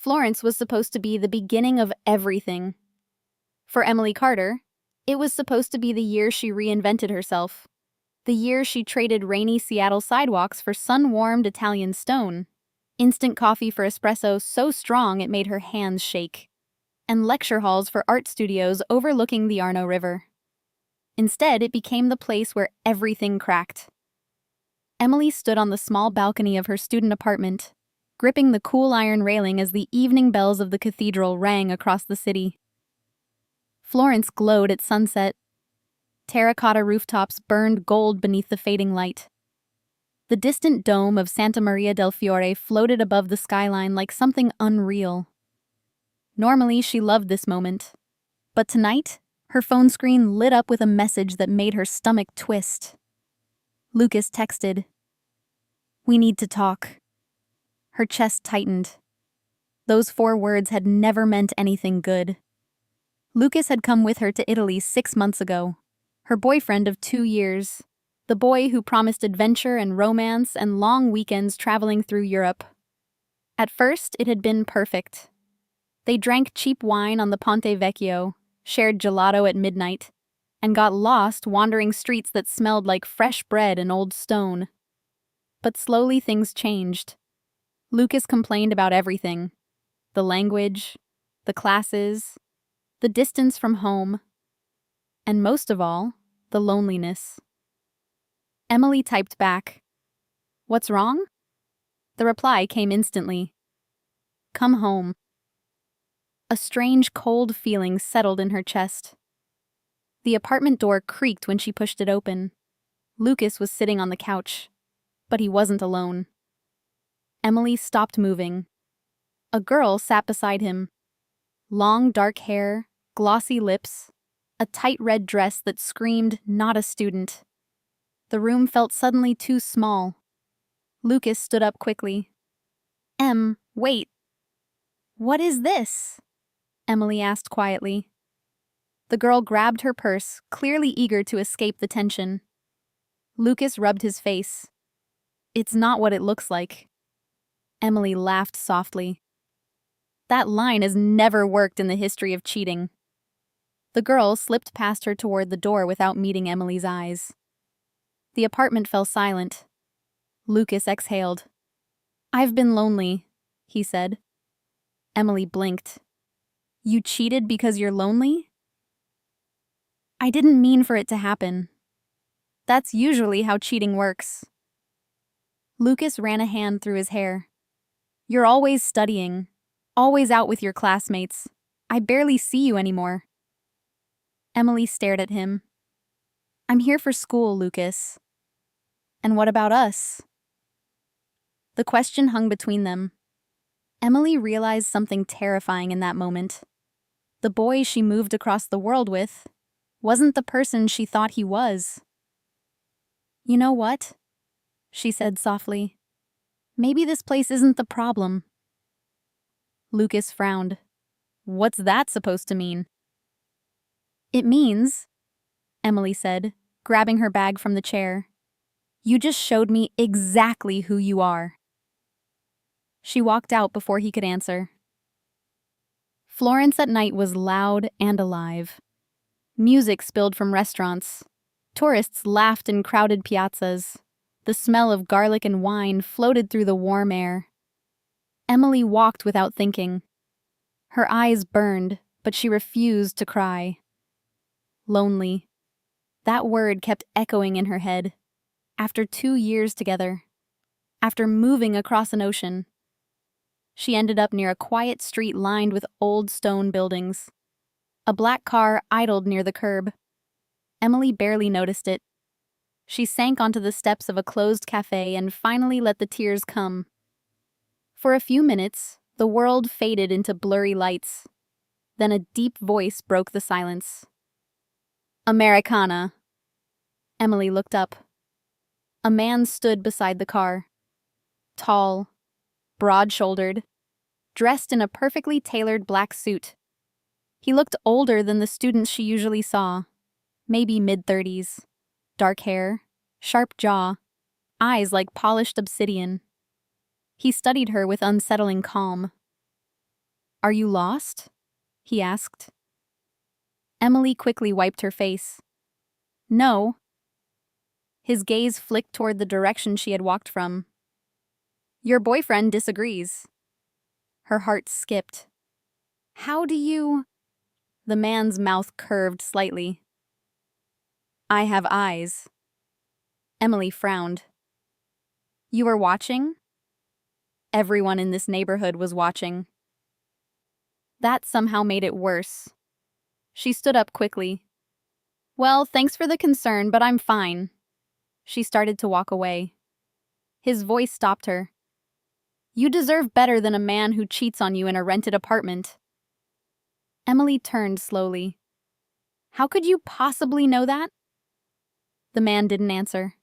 Florence was supposed to be the beginning of everything. For Emily Carter, it was supposed to be the year she reinvented herself. The year she traded rainy Seattle sidewalks for sun-warmed Italian stone, instant coffee for espresso so strong it made her hands shake, and lecture halls for art studios overlooking the Arno River. Instead, it became the place where everything cracked. Emily stood on the small balcony of her student apartment, gripping the cool iron railing as the evening bells of the cathedral rang across the city. Florence glowed at sunset. Terracotta rooftops burned gold beneath the fading light. The distant dome of Santa Maria del Fiore floated above the skyline like something unreal. Normally, she loved this moment. But tonight, her phone screen lit up with a message that made her stomach twist. Lucas texted, "We need to talk." Her chest tightened. Those 4 words had never meant anything good. Lucas had come with her to Italy 6 months ago, her boyfriend of 2 years, the boy who promised adventure and romance and long weekends traveling through Europe. At first, it had been perfect. They drank cheap wine on the Ponte Vecchio, shared gelato at midnight, and got lost wandering streets that smelled like fresh bread and old stone. But slowly things changed. Lucas complained about everything: the language, the classes, the distance from home, and most of all, the loneliness. Emily typed back, "What's wrong?" The reply came instantly. "Come home." A strange, cold feeling settled in her chest. The apartment door creaked when she pushed it open. Lucas was sitting on the couch, but he wasn't alone. Emily stopped moving. A girl sat beside him. Long, dark hair, glossy lips, a tight red dress that screamed, "Not a student." The room felt suddenly too small. Lucas stood up quickly. Wait. What is this?" Emily asked quietly. The girl grabbed her purse, clearly eager to escape the tension. Lucas rubbed his face. "It's not what it looks like." Emily laughed softly. That line has never worked in the history of cheating. The girl slipped past her toward the door without meeting Emily's eyes. The apartment fell silent. Lucas exhaled. "I've been lonely," he said. Emily blinked. "You cheated because you're lonely?" "I didn't mean for it to happen. That's usually how cheating works." Lucas ran a hand through his hair. "You're always studying, always out with your classmates. I barely see you anymore." Emily stared at him. "I'm here for school, Lucas." "And what about us?" The question hung between them. Emily realized something terrifying in that moment. The boy she moved across the world with wasn't the person she thought he was. "You know what?" she said softly. "Maybe this place isn't the problem." Lucas frowned. "What's that supposed to mean?" "It means," Emily said, grabbing her bag from the chair, "you just showed me exactly who you are." She walked out before he could answer. Florence at night was loud and alive. Music spilled from restaurants. Tourists laughed in crowded piazzas. The smell of garlic and wine floated through the warm air. Emily walked without thinking. Her eyes burned, but she refused to cry. Lonely. That word kept echoing in her head. After 2 years together. After moving across an ocean. She ended up near a quiet street lined with old stone buildings. A black car idled near the curb. Emily barely noticed it. She sank onto the steps of a closed cafe and finally let the tears come. For a few minutes, the world faded into blurry lights. Then a deep voice broke the silence. "Americana." Emily looked up. A man stood beside the car. Tall, broad-shouldered, dressed in a perfectly tailored black suit. He looked older than the students she usually saw, maybe mid-30s. Dark hair, sharp jaw, eyes like polished obsidian. He studied her with unsettling calm. Are you lost? He asked. Emily quickly wiped her face. No. His gaze flicked toward the direction she had walked from. Your boyfriend disagrees. Her heart skipped. How do you… The man's mouth curved slightly. I have eyes. Emily frowned. You were watching? Everyone in this neighborhood was watching. That somehow made it worse. She stood up quickly. Well, thanks for the concern, but I'm fine. She started to walk away. His voice stopped her. You deserve better than a man who cheats on you in a rented apartment. Emily turned slowly. How could you possibly know that? The man didn't answer.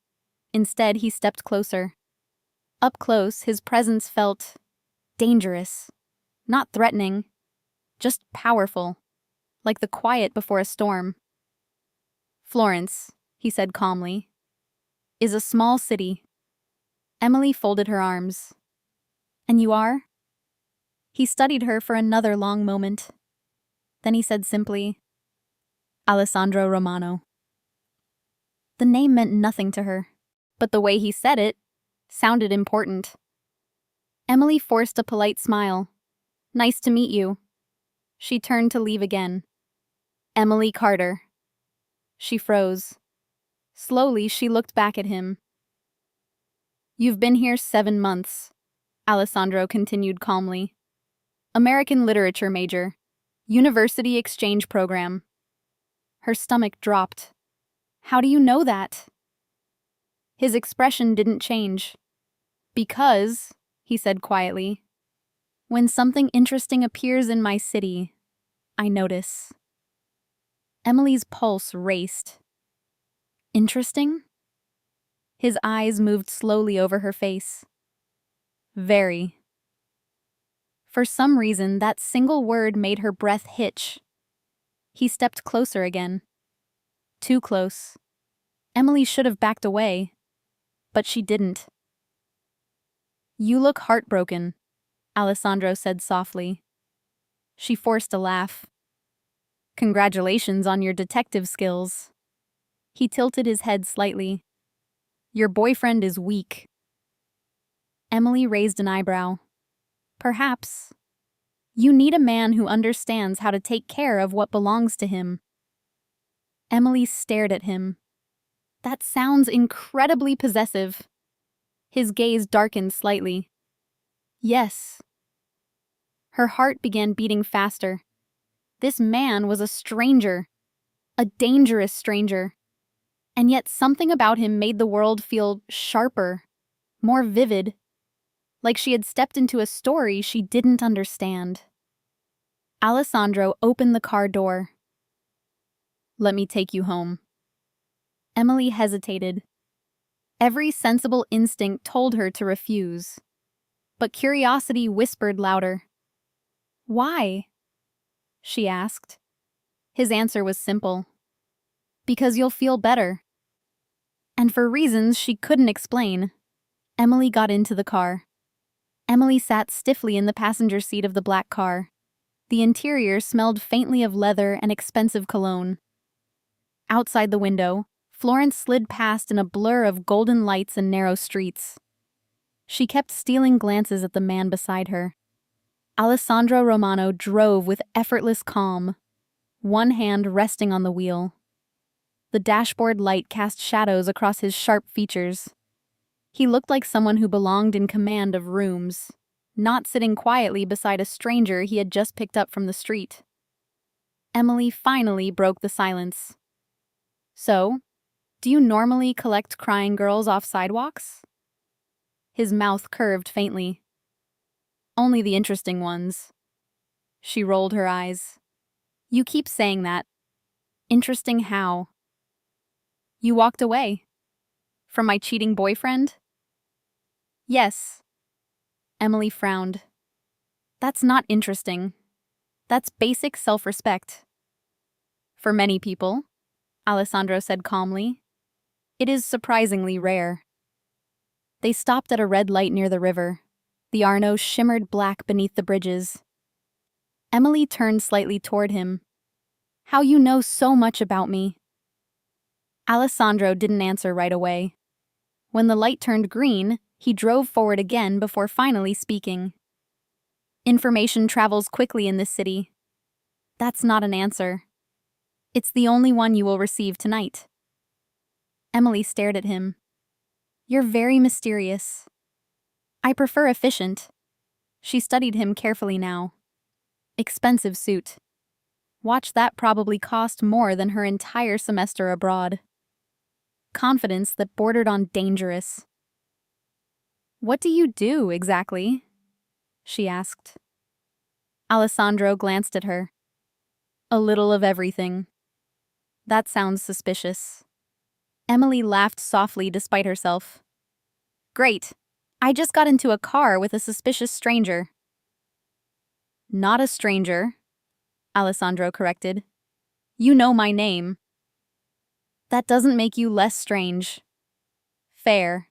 Instead, he stepped closer. Up close, his presence felt dangerous, not threatening, just powerful, like the quiet before a storm. Florence, he said calmly, is a small city. Emily folded her arms. And you are? He studied her for another long moment. Then he said simply, Alessandro Romano. The name meant nothing to her, but the way he said it sounded important. Emily forced a polite smile. Nice to meet you. She turned to leave again. Emily Carter. She froze. Slowly, she looked back at him. You've been here 7 months, Alessandro continued calmly. American literature major. University exchange program. Her stomach dropped. How do you know that? His expression didn't change. Because, he said quietly, when something interesting appears in my city, I notice. Emily's pulse raced. Interesting? His eyes moved slowly over her face. Very. For some reason, that single word made her breath hitch. He stepped closer again. Too close. Emily should have backed away, but she didn't. You look heartbroken, Alessandro said softly. She forced a laugh. Congratulations on your detective skills. He tilted his head slightly. Your boyfriend is weak. Emily raised an eyebrow. Perhaps. You need a man who understands how to take care of what belongs to him. Emily stared at him. That sounds incredibly possessive. His gaze darkened slightly. Yes. Her heart began beating faster. This man was a stranger. A dangerous stranger. And yet something about him made the world feel sharper, more vivid, like she had stepped into a story she didn't understand. Alessandro opened the car door. Let me take you home. Emily hesitated. Every sensible instinct told her to refuse, but curiosity whispered louder. Why? She asked. His answer was simple. Because you'll feel better. And for reasons she couldn't explain, Emily got into the car. Emily sat stiffly in the passenger seat of the black car. The interior smelled faintly of leather and expensive cologne. Outside the window, Florence slid past in a blur of golden lights and narrow streets. She kept stealing glances at the man beside her. Alessandro Romano drove with effortless calm, one hand resting on the wheel. The dashboard light cast shadows across his sharp features. He looked like someone who belonged in command of rooms, not sitting quietly beside a stranger he had just picked up from the street. Emily finally broke the silence. So, do you normally collect crying girls off sidewalks? His mouth curved faintly. Only the interesting ones. She rolled her eyes. You keep saying that. Interesting how? You walked away. From my cheating boyfriend? Yes. Emily frowned. That's not interesting. That's basic self-respect. For many people, Alessandro said calmly, it is surprisingly rare. They stopped at a red light near the river. The Arno shimmered black beneath the bridges. Emily turned slightly toward him. How you know so much about me? Alessandro didn't answer right away. When the light turned green, he drove forward again before finally speaking. Information travels quickly in this city. That's not an answer. It's the only one you will receive tonight. Emily stared at him. You're very mysterious. I prefer efficient. She studied him carefully now. Expensive suit. Watch that probably cost more than her entire semester abroad. Confidence that bordered on dangerous. What do you do, exactly? She asked. Alessandro glanced at her. A little of everything. That sounds suspicious. Emily laughed softly despite herself. Great. I just got into a car with a suspicious stranger. Not a stranger, Alessandro corrected. You know my name. That doesn't make you less strange. Fair.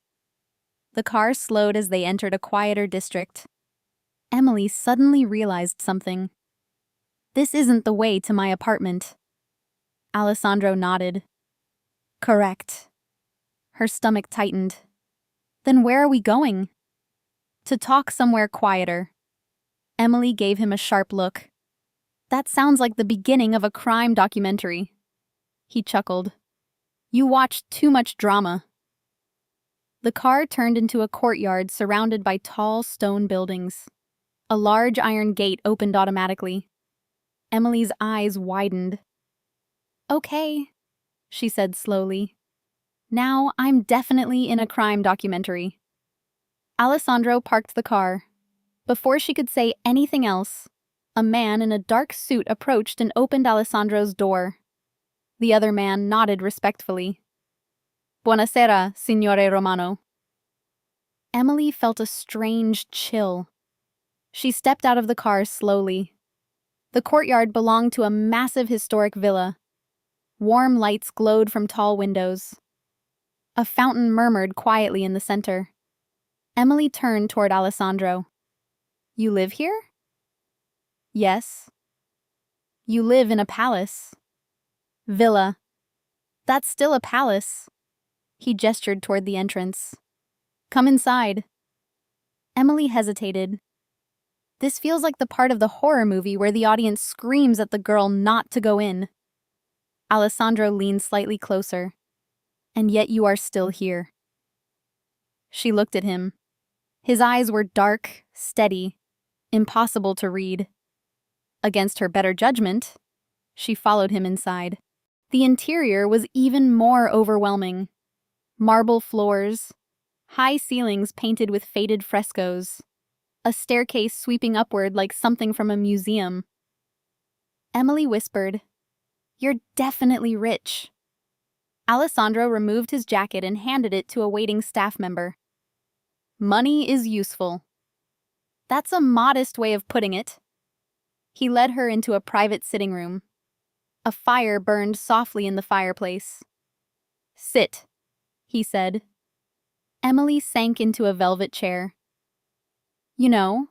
The car slowed as they entered a quieter district. Emily suddenly realized something. This isn't the way to my apartment. Alessandro nodded. Correct. Her stomach tightened. Then where are we going? To talk somewhere quieter. Emily gave him a sharp look. That sounds like the beginning of a crime documentary. He chuckled. You watched too much drama. The car turned into a courtyard surrounded by tall stone buildings. A large iron gate opened automatically. Emily's eyes widened. Okay, she said slowly. Now I'm definitely in a crime documentary. Alessandro parked the car. Before she could say anything else, a man in a dark suit approached and opened Alessandro's door. The other man nodded respectfully. Buonasera, signore Romano. Emily felt a strange chill. She stepped out of the car slowly. The courtyard belonged to a massive historic villa. Warm lights glowed from tall windows. A fountain murmured quietly in the center. Emily turned toward Alessandro. You live here? Yes. You live in a palace. Villa. That's still a palace. He gestured toward the entrance. Come inside. Emily hesitated. This feels like the part of the horror movie where the audience screams at the girl not to go in. Alessandro leaned slightly closer. And yet you are still here. She looked at him. His eyes were dark, steady, impossible to read. Against her better judgment, she followed him inside. The interior was even more overwhelming. Marble floors, high ceilings painted with faded frescoes, a staircase sweeping upward like something from a museum. Emily whispered, You're definitely rich. Alessandro removed his jacket and handed it to a waiting staff member. Money is useful. That's a modest way of putting it. He led her into a private sitting room. A fire burned softly in the fireplace. Sit, he said. Emily sank into a velvet chair. You know,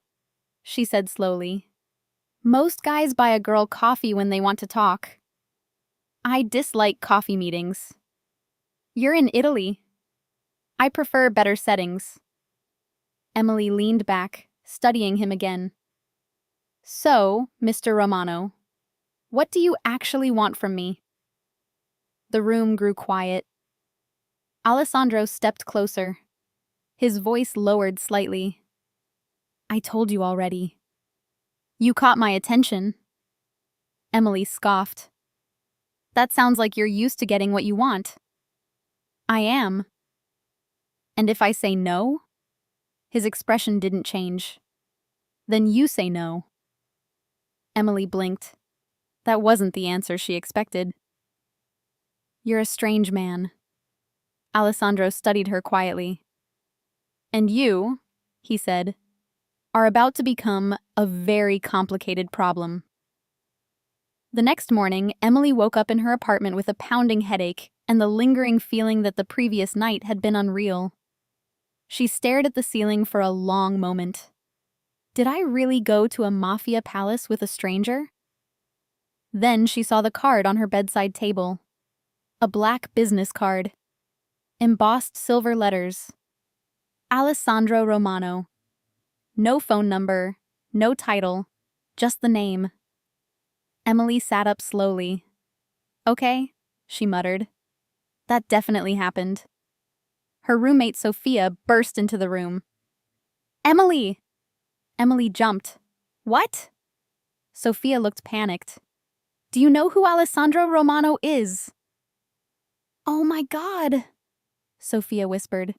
she said slowly, most guys buy a girl coffee when they want to talk. I dislike coffee meetings. You're in Italy. I prefer better settings. Emily leaned back, studying him again. So, Mr. Romano, what do you actually want from me? The room grew quiet. Alessandro stepped closer. His voice lowered slightly. I told you already. You caught my attention. Emily scoffed. That sounds like you're used to getting what you want. I am. And if I say no? His expression didn't change. Then you say no. Emily blinked. That wasn't the answer she expected. You're a strange man. Alessandro studied her quietly. And you, he said, are about to become a very complicated problem. The next morning, Emily woke up in her apartment with a pounding headache and the lingering feeling that the previous night had been unreal. She stared at the ceiling for a long moment. Did I really go to a Mafia palace with a stranger? Then she saw the card on her bedside table. A black business card. Embossed silver letters. Alessandro Romano. No phone number, no title, just the name. Emily sat up slowly. Okay, she muttered. That definitely happened. Her roommate Sophia burst into the room. Emily! Emily jumped. What? Sophia looked panicked. Do you know who Alessandro Romano is? Oh my God, Sophia whispered.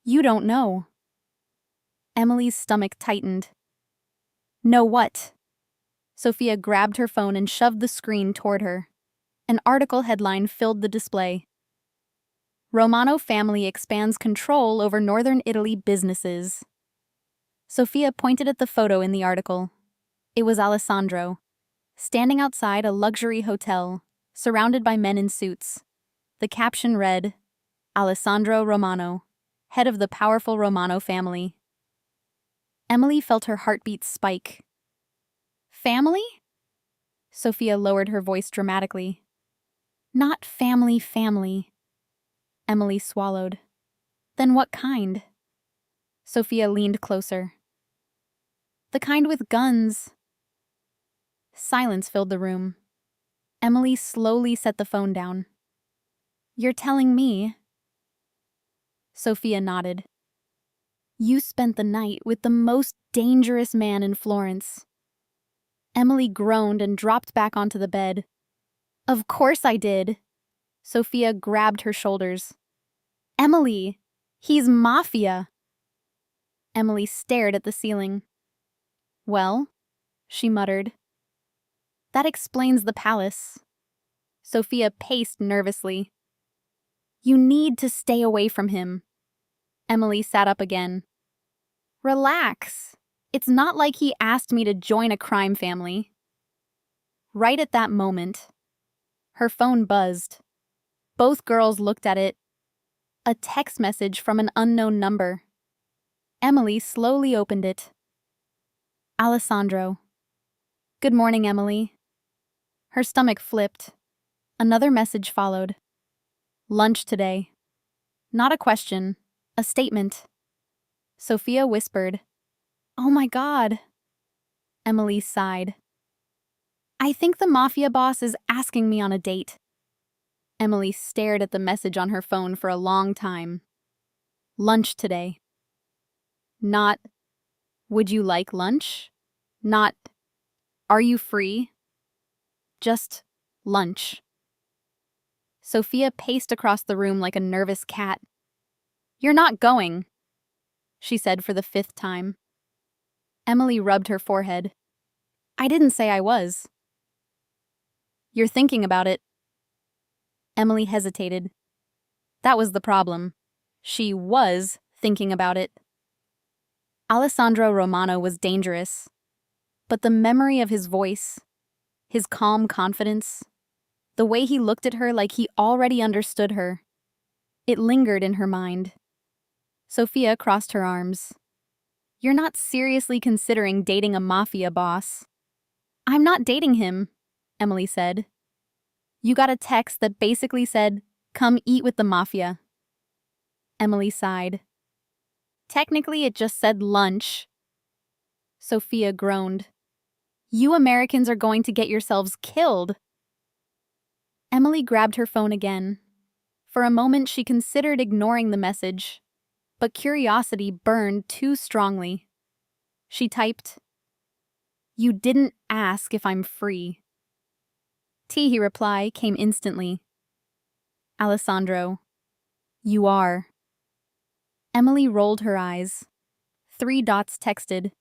You don't know. Emily's stomach tightened. Know what? Sophia grabbed her phone and shoved the screen toward her. An article headline filled the display. Romano family expands control over northern Italy businesses. Sophia pointed at the photo in the article. It was Alessandro, standing outside a luxury hotel, surrounded by men in suits. The caption read, Alessandro Romano, head of the powerful Romano family. Emily felt her heartbeat spike. Family? Sophia lowered her voice dramatically. Not family. Emily swallowed. Then what kind? Sophia leaned closer. The kind with guns. Silence filled the room. Emily slowly set the phone down. You're telling me? Sophia nodded. You spent the night with the most dangerous man in Florence. Emily groaned and dropped back onto the bed. Of course I did. Sophia grabbed her shoulders. Emily, he's Mafia. Emily stared at the ceiling. Well, she muttered. That explains the palace. Sophia paced nervously. You need to stay away from him. Emily sat up again. Relax. It's not like he asked me to join a crime family. Right at that moment, her phone buzzed. Both girls looked at it. A text message from an unknown number. Emily slowly opened it. Alessandro. Good morning, Emily. Her stomach flipped. Another message followed. Lunch today. Not a question, a statement. Sophia whispered. Oh my God. Emily sighed. I think the Mafia boss is asking me on a date. Emily stared at the message on her phone for a long time. Lunch today. Not, would you like lunch? Not, are you free? Just, lunch. Sophia paced across the room like a nervous cat. You're not going, she said for the 5th time. Emily rubbed her forehead. I didn't say I was. You're thinking about it. Emily hesitated. That was the problem. She was thinking about it. Alessandro Romano was dangerous, but the memory of his voice, his calm confidence, the way he looked at her like he already understood her, it lingered in her mind. Sophia crossed her arms. You're not seriously considering dating a Mafia boss. I'm not dating him, Emily said. You got a text that basically said, come eat with the Mafia. Emily sighed. Technically, it just said lunch. Sophia groaned. You Americans are going to get yourselves killed. Emily grabbed her phone again. For a moment, she considered ignoring the message, but curiosity burned too strongly. She typed, You didn't ask if I'm free. Teehee reply came instantly. Alessandro, you are. Emily rolled her eyes. 3 dots texted.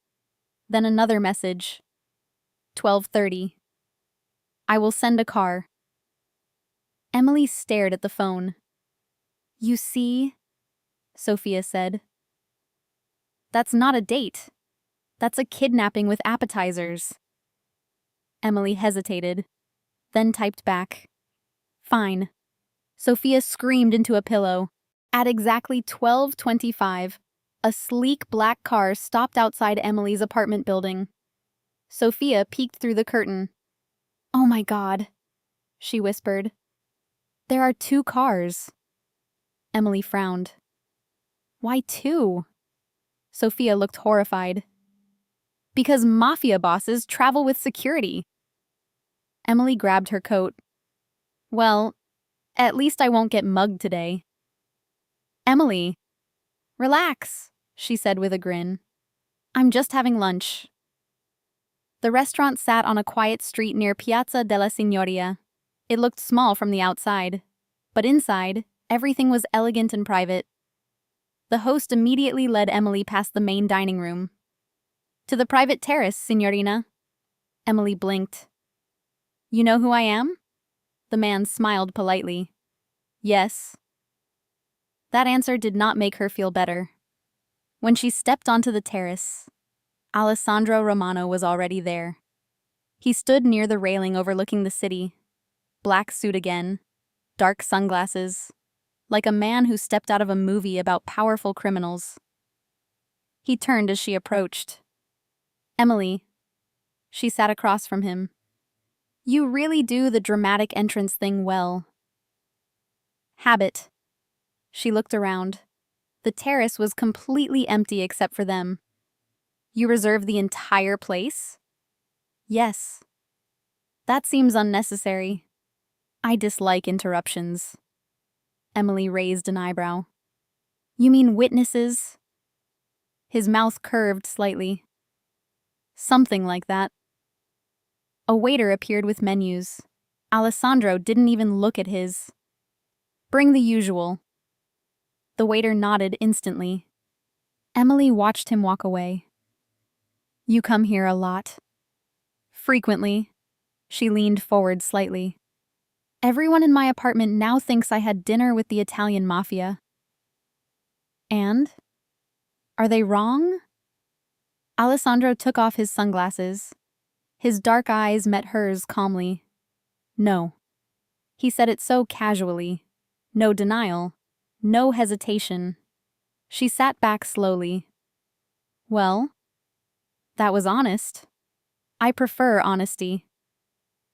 Then another message. 12:30. I will send a car. Emily stared at the phone. You see, Sophia said. That's not a date. That's a kidnapping with appetizers. Emily hesitated, then typed back. Fine. Sophia screamed into a pillow. At exactly 12:25, A sleek black car stopped outside Emily's apartment building. Sophia peeked through the curtain. "Oh my God," she whispered. "There are 2 cars." Emily frowned. "Why 2?" Sophia looked horrified. "Because Mafia bosses travel with security." Emily grabbed her coat. "Well, at least I won't get mugged today." "Emily, relax," she said with a grin. "I'm just having lunch." The restaurant sat on a quiet street near Piazza della Signoria. It looked small from the outside, but inside, everything was elegant and private. The host immediately led Emily past the main dining room. "To the private terrace, signorina." Emily blinked. "You know who I am?" The man smiled politely. "Yes." That answer did not make her feel better. When she stepped onto the terrace, Alessandro Romano was already there. He stood near the railing overlooking the city. Black suit again, dark sunglasses, like a man who stepped out of a movie about powerful criminals. He turned as she approached. "Emily." She sat across from him. "You really do the dramatic entrance thing well." "Habit." She looked around. The terrace was completely empty except for them. "You reserved the entire place?" "Yes." "That seems unnecessary." "I dislike interruptions." Emily raised an eyebrow. "You mean witnesses?" His mouth curved slightly. "Something like that." A waiter appeared with menus. Alessandro didn't even look at his. "Bring the usual." The waiter nodded instantly. Emily watched him walk away. "You come here a lot?" "Frequently." She leaned forward slightly. "Everyone in my apartment now thinks I had dinner with the Italian Mafia." "And? Are they wrong?" Alessandro took off his sunglasses. His dark eyes met hers calmly. "No." He said it so casually. No denial. No hesitation. She sat back slowly. "Well, that was honest. I prefer honesty.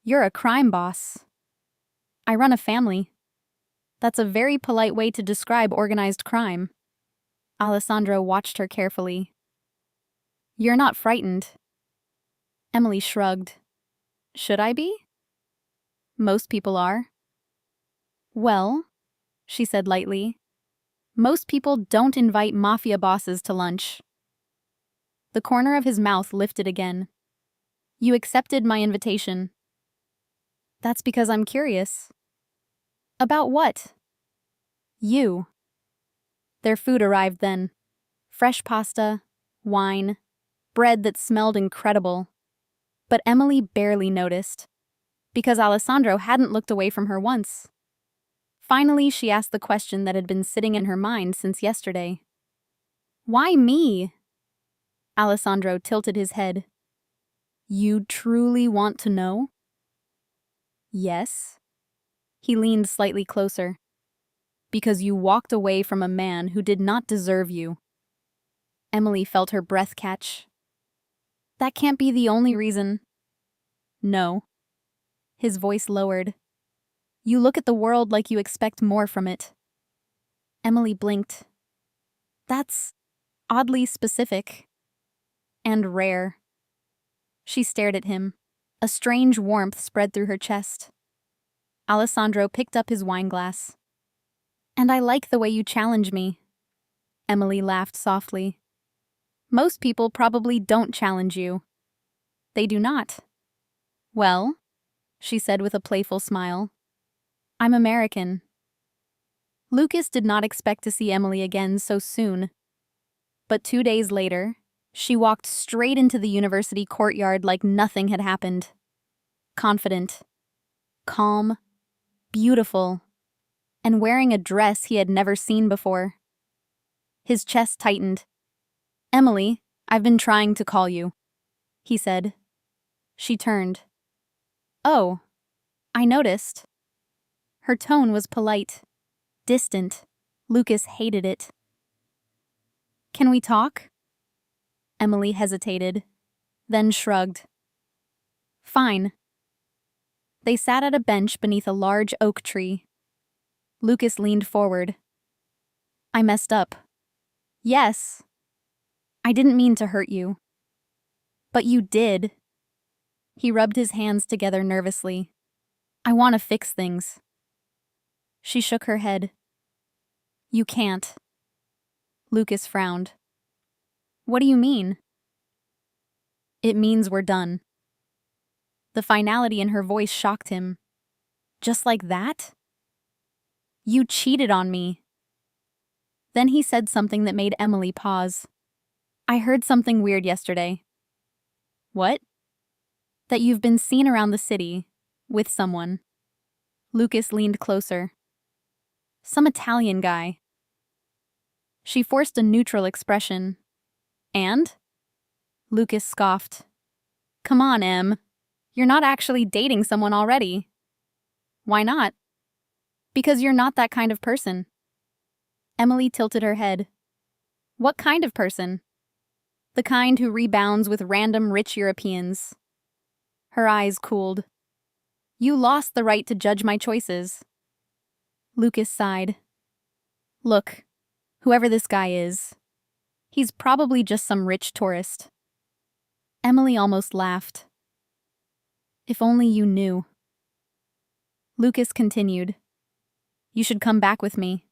You're a crime boss." "I run a family." "That's a very polite way to describe organized crime." Alessandro watched her carefully. "You're not frightened." Emily shrugged. "Should I be?" "Most people are." "Well," she said lightly, "most people don't invite Mafia bosses to lunch." The corner of his mouth lifted again. "You accepted my invitation." "That's because I'm curious." "About what?" "You." Their food arrived then. Fresh pasta, wine, bread that smelled incredible. But Emily barely noticed, because Alessandro hadn't looked away from her once. Finally, she asked the question that had been sitting in her mind since yesterday. "Why me?" Alessandro tilted his head. "You truly want to know?" "Yes." He leaned slightly closer. "Because you walked away from a man who did not deserve you." Emily felt her breath catch. "That can't be the only reason." "No." His voice lowered. "You look at the world like you expect more from it." Emily blinked. "That's oddly specific." "And rare." She stared at him. A strange warmth spread through her chest. Alessandro picked up his wineglass. "And I like the way you challenge me." Emily laughed softly. "Most people probably don't challenge you." "They do not." "Well," she said with a playful smile, "I'm American." Lucas did not expect to see Emily again so soon. But 2 days later, she walked straight into the university courtyard like nothing had happened. Confident, calm, beautiful, and wearing a dress he had never seen before. His chest tightened. "Emily, I've been trying to call you," he said. She turned. "Oh, I noticed." Her tone was polite, distant. Lucas hated it. Can we talk? Emily hesitated, then shrugged. Fine. They sat at a bench beneath a large oak tree. Lucas leaned forward. I messed up. Yes. I didn't mean to hurt you. But you did. He rubbed his hands together nervously. I want to fix things. She shook her head. You can't. Lucas frowned. What do you mean? It means we're done. The finality in her voice shocked him. Just like that? You cheated on me. Then he said something that made Emily pause. I heard something weird yesterday. What? That you've been seen around the city with someone. Lucas leaned closer. Some Italian guy. She forced a neutral expression. And? Lucas scoffed. Come on, Em. You're not actually dating someone already. Why not? Because you're not that kind of person. Emily tilted her head. What kind of person? The kind who rebounds with random rich Europeans. Her eyes cooled. You lost the right to judge my choices. Lucas sighed. Look, whoever this guy is, he's probably just some rich tourist. Emily almost laughed. If only you knew. Lucas continued. You should come back with me.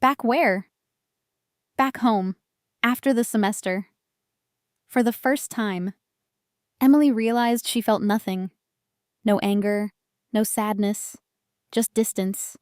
Back where? Back home, after the semester. For the first time, Emily realized she felt nothing. No anger, no sadness, just distance.